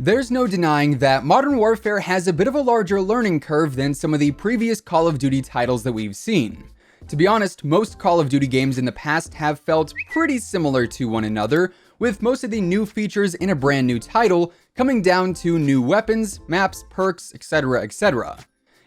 There's no denying that Modern Warfare has a bit of a larger learning curve than some of the previous Call of Duty titles that we've seen. To be honest, most Call of Duty games in the past have felt pretty similar to one another, with most of the new features in a brand new title coming down to new weapons, maps, perks, etc, etc.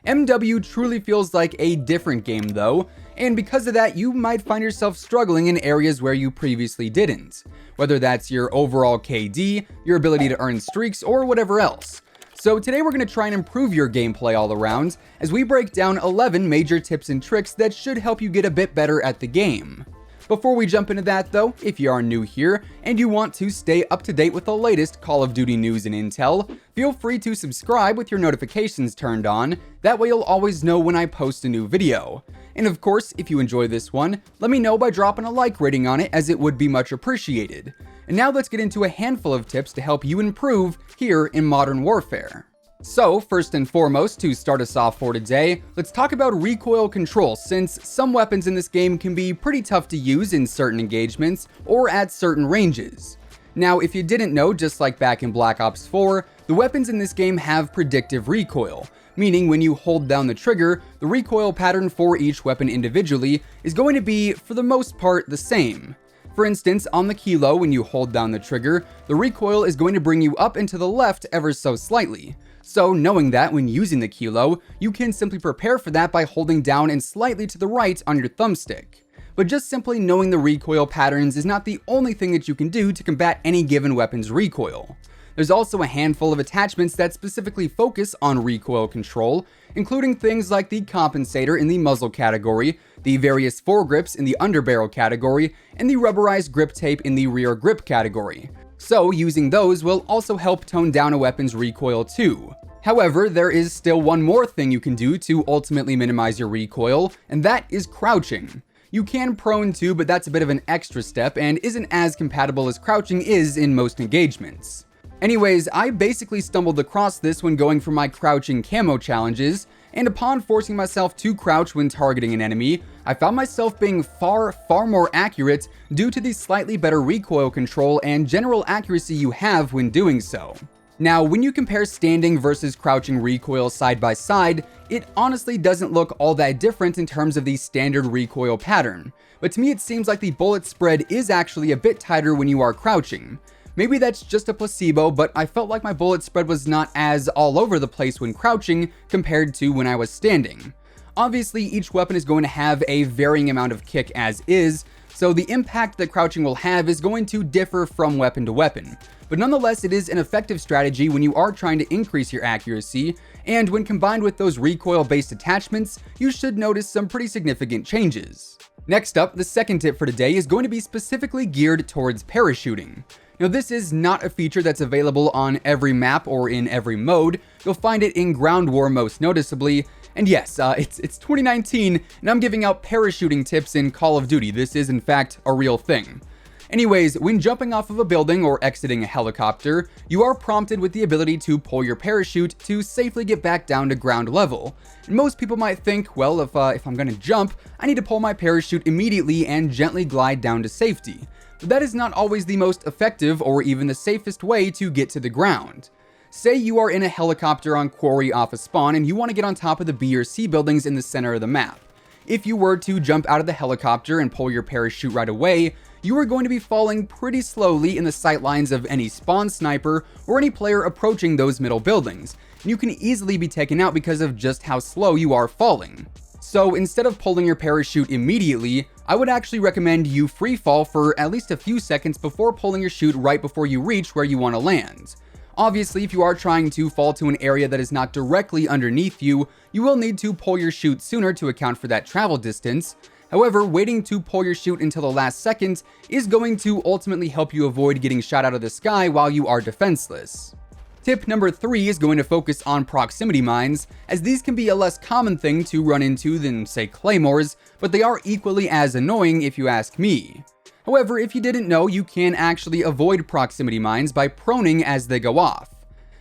MW truly feels like a different game though, and because of that you might find yourself struggling in areas where you previously didn't, whether that's your overall KD, your ability to earn streaks, or whatever else. So today we're going to try and improve your gameplay all around, as we break down 11 major tips and tricks that should help you get a bit better at the game. Before we jump into that though, if you are new here and you want to stay up to date with the latest Call of Duty news and intel, feel free to subscribe with your notifications turned on, that way you'll always know when I post a new video. And of course, if you enjoy this one, let me know by dropping a like rating on it, as it would be much appreciated. And now let's get into a handful of tips to help you improve here in Modern Warfare. So, first and foremost, to start us off for today, let's talk about recoil control, since some weapons in this game can be pretty tough to use in certain engagements or at certain ranges. Now, if you didn't know, just like back in Black Ops 4, the weapons in this game have predictive recoil, meaning when you hold down the trigger, the recoil pattern for each weapon individually is going to be, for the most part, the same. For instance, on the Kilo, when you hold down the trigger, the recoil is going to bring you up and to the left ever so slightly. So knowing that when using the Kilo, you can simply prepare for that by holding down and slightly to the right on your thumbstick. But just simply knowing the recoil patterns is not the only thing that you can do to combat any given weapon's recoil. There's also a handful of attachments that specifically focus on recoil control, including things like the compensator in the muzzle category, the various foregrips in the underbarrel category, and the rubberized grip tape in the rear grip category. So using those will also help tone down a weapon's recoil too. However, there is still one more thing you can do to ultimately minimize your recoil, and that is crouching. You can prone too, but that's a bit of an extra step and isn't as compatible as crouching is in most engagements. Anyways, I basically stumbled across this when going for my crouching camo challenges, and upon forcing myself to crouch when targeting an enemy, I found myself being far more accurate due to the slightly better recoil control and general accuracy you have when doing so. Now, when you compare standing versus crouching recoil side by side, it honestly doesn't look all that different in terms of the standard recoil pattern, but to me it seems like the bullet spread is actually a bit tighter when you are crouching. Maybe that's just a placebo, but I felt like my bullet spread was not as all over the place when crouching compared to when I was standing. Obviously, each weapon is going to have a varying amount of kick as is, so the impact that crouching will have is going to differ from weapon to weapon. But nonetheless, it is an effective strategy when you are trying to increase your accuracy, and when combined with those recoil-based attachments, you should notice some pretty significant changes. Next up, the second tip for today is going to be specifically geared towards parachuting. Now, this is not a feature that's available on every map or in every mode. You'll find it in Ground War most noticeably. And yes, it's 2019, and I'm giving out parachuting tips in Call of Duty. This is, in fact, a real thing. Anyways, when jumping off of a building or exiting a helicopter, you are prompted with the ability to pull your parachute to safely get back down to ground level. And most people might think, well, if I'm gonna jump, I need to pull my parachute immediately and gently glide down to safety. But that is not always the most effective or even the safest way to get to the ground. Say you are in a helicopter on quarry off a spawn and you want to get on top of the B or C buildings in the center of the map. If you were to jump out of the helicopter and pull your parachute right away, you are going to be falling pretty slowly in the sight lines of any spawn sniper or any player approaching those middle buildings, and you can easily be taken out because of just how slow you are falling. So instead of pulling your parachute immediately, I would actually recommend you free fall for at least a few seconds before pulling your chute right before you reach where you want to land. Obviously, if you are trying to fall to an area that is not directly underneath you, you will need to pull your chute sooner to account for that travel distance. However, waiting to pull your chute until the last second is going to ultimately help you avoid getting shot out of the sky while you are defenseless. Tip number 3 is going to focus on proximity mines, as these can be a less common thing to run into than, say, claymores, but they are equally as annoying if you ask me. However, if you didn't know, you can actually avoid proximity mines by proning as they go off.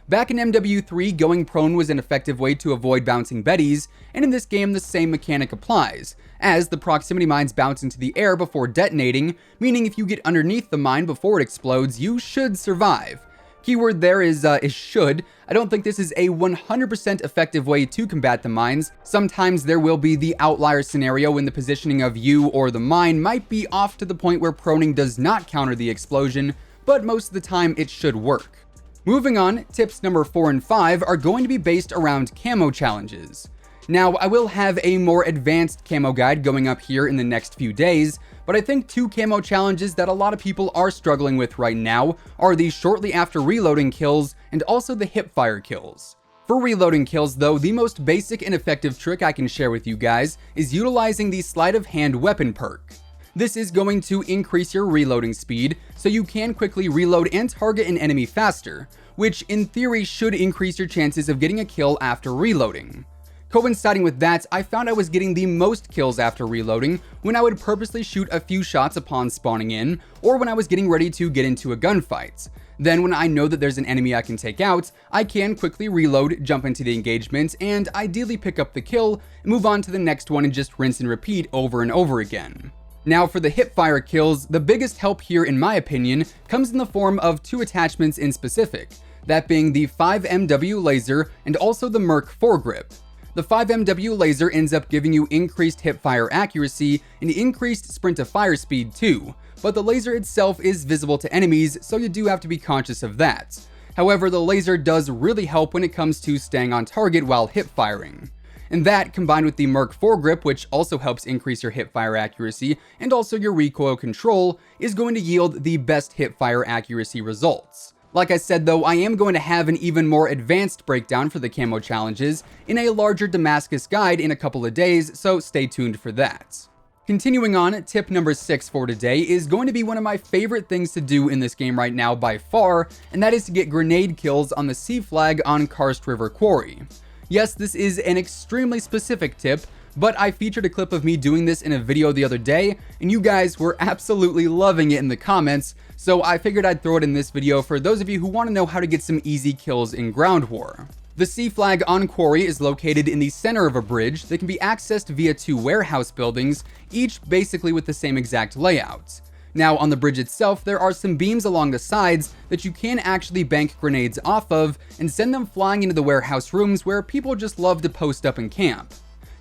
Back in MW3, going prone was an effective way to avoid bouncing Bettys, and in this game the same mechanic applies, as the proximity mines bounce into the air before detonating, meaning if you get underneath the mine before it explodes, you should survive. Keyword there is should. I don't think this is a 100% effective way to combat the mines. Sometimes there will be the outlier scenario when the positioning of you or the mine might be off to the point where proning does not counter the explosion, but most of the time it should work. Moving on, tips number 4 and 5 are going to be based around camo challenges. Now, I will have a more advanced camo guide going up here in the next few days, but I think 2 camo challenges that a lot of people are struggling with right now are the shortly after reloading kills and also the hipfire kills. For reloading kills though, the most basic and effective trick I can share with you guys is utilizing the sleight of hand weapon perk. This is going to increase your reloading speed, so you can quickly reload and target an enemy faster, which in theory should increase your chances of getting a kill after reloading. Coinciding with that, I found I was getting the most kills after reloading when I would purposely shoot a few shots upon spawning in, or when I was getting ready to get into a gunfight. Then when I know that there's an enemy I can take out, I can quickly reload, jump into the engagement, and ideally pick up the kill, move on to the next one and just rinse and repeat over and over again. Now for the hipfire kills, the biggest help here in my opinion comes in the form of 2 attachments in specific, that being the 5 MW laser and also the Merc foregrip. The 5 MW laser ends up giving you increased hipfire accuracy and increased sprint to fire speed too, but the laser itself is visible to enemies, so you do have to be conscious of that. However, the laser does really help when it comes to staying on target while hipfiring. And that, combined with the Merc foregrip, which also helps increase your hipfire accuracy and also your recoil control, is going to yield the best hipfire accuracy results. Like I said though, I am going to have an even more advanced breakdown for the camo challenges in a larger Damascus guide in a couple of days, so stay tuned for that. Continuing on, tip number 6 for today is going to be one of my favorite things to do in this game right now by far, and that is to get grenade kills on the C flag on Karst River Quarry. Yes, this is an extremely specific tip, but I featured a clip of me doing this in a video the other day, and you guys were absolutely loving it in the comments, so I figured I'd throw it in this video for those of you who want to know how to get some easy kills in ground war. The C flag on Quarry is located in the center of a bridge that can be accessed via 2 warehouse buildings, each basically with the same exact layout. Now on the bridge itself, there are some beams along the sides that you can actually bank grenades off of and send them flying into the warehouse rooms where people just love to post up and camp.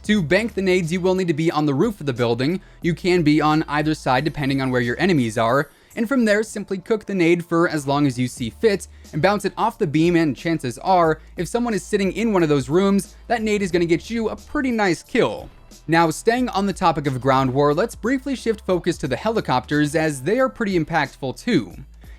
To bank the nades, you will need to be on the roof of the building. You can be on either side depending on where your enemies are, and from there simply cook the nade for as long as you see fit and bounce it off the beam, and chances are, if someone is sitting in one of those rooms, that nade is going to get you a pretty nice kill. Now, staying on the topic of ground war, let's briefly shift focus to the helicopters, as they are pretty impactful too.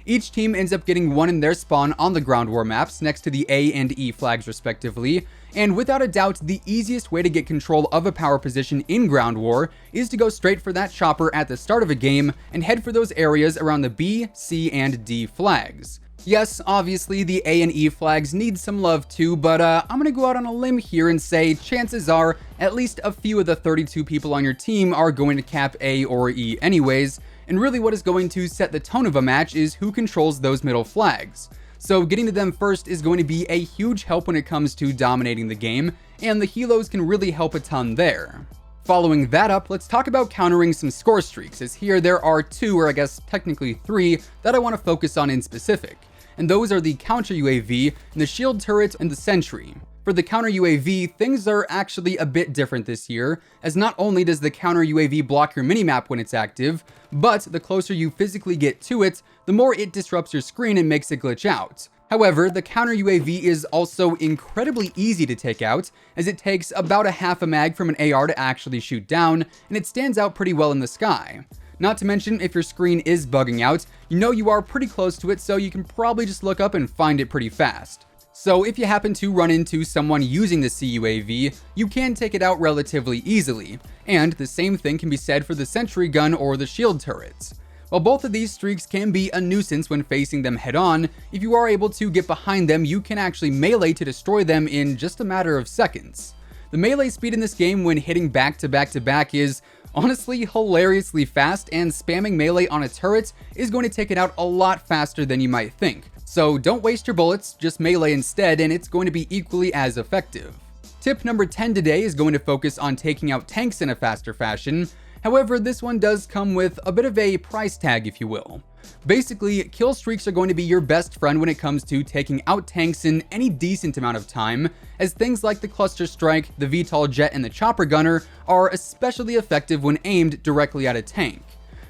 Each team ends up getting one in their spawn on the ground war maps next to the A and E flags respectively, and without a doubt, the easiest way to get control of a power position in ground war is to go straight for that chopper at the start of a game and head for those areas around the B, C, and D flags. Yes, obviously the A and E flags need some love too, but I'm gonna go out on a limb here and say chances are at least a few of the 32 people on your team are going to cap A or E anyways, and really what is going to set the tone of a match is who controls those middle flags. So getting to them first is going to be a huge help when it comes to dominating the game, and the helos can really help a ton there. Following that up, let's talk about countering some score streaks, as here there are 2, or I guess technically 3, that I want to focus on in specific. And those are the counter UAV, and the shield turret, and the sentry. For the counter UAV, things are actually a bit different this year, as not only does the counter UAV block your minimap when it's active, but the closer you physically get to it, the more it disrupts your screen and makes it glitch out. However, the counter UAV is also incredibly easy to take out, as it takes about a half a mag from an AR to actually shoot down, and it stands out pretty well in the sky. Not to mention, if your screen is bugging out, you know you are pretty close to it, so you can probably just look up and find it pretty fast. So if you happen to run into someone using the CUAV, you can take it out relatively easily, and the same thing can be said for the sentry gun or the shield turrets. While both of these streaks can be a nuisance when facing them head on, if you are able to get behind them, you can actually melee to destroy them in just a matter of seconds. The melee speed in this game when hitting back to back to back is honestly hilariously fast, and spamming melee on a turret is going to take it out a lot faster than you might think. So don't waste your bullets, just melee instead, and it's going to be equally as effective. Tip number 10 today is going to focus on taking out tanks in a faster fashion. However, this one does come with a bit of a price tag, if you will. Basically, kill streaks are going to be your best friend when it comes to taking out tanks in any decent amount of time, as things like the cluster strike, the VTOL jet, and the chopper gunner are especially effective when aimed directly at a tank.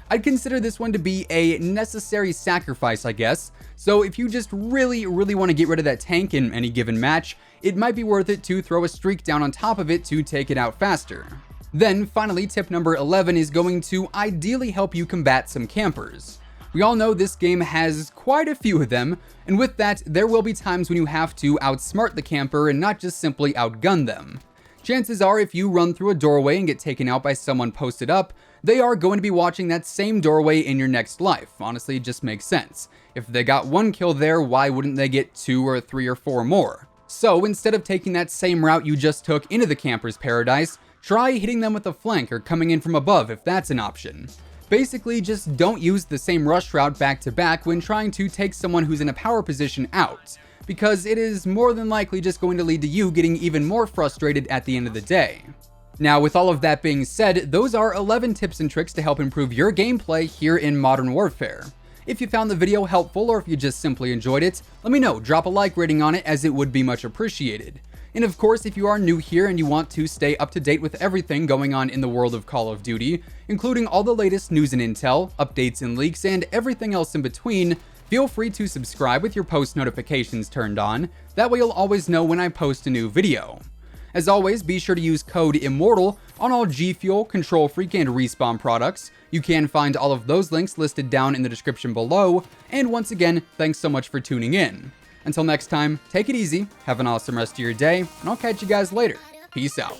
I'd consider this one to be a necessary sacrifice, I guess, so if you just really want to get rid of that tank in any given match, it might be worth it to throw a streak down on top of it to take it out faster. Then finally, tip number 11 is going to ideally help you combat some campers. We all know this game has quite a few of them, and with that, there will be times when you have to outsmart the camper and not just simply outgun them. Chances are if you run through a doorway and get taken out by someone posted up, they are going to be watching that same doorway in your next life. Honestly, it just makes sense. If they got one kill there, why wouldn't they get 2 or 3 or 4 more? So instead of taking that same route you just took into the camper's paradise, try hitting them with a flank or coming in from above if that's an option. Basically, just don't use the same rush route back to back when trying to take someone who's in a power position out, because it is more than likely just going to lead to you getting even more frustrated at the end of the day. Now, with all of that being said, those are 11 tips and tricks to help improve your gameplay here in Modern Warfare. If you found the video helpful or if you just simply enjoyed it, let me know, drop a like rating on it as it would be much appreciated. And of course, if you are new here and you want to stay up to date with everything going on in the world of Call of Duty, including all the latest news and intel, updates and leaks, and everything else in between, feel free to subscribe with your post notifications turned on. That way you'll always know when I post a new video. As always, be sure to use code IMMORTAL on all G Fuel, Control Freak, and Respawn products. You can find all of those links listed down in the description below. And once again, thanks so much for tuning in. Until next time, take it easy, have an awesome rest of your day, and I'll catch you guys later. Peace out.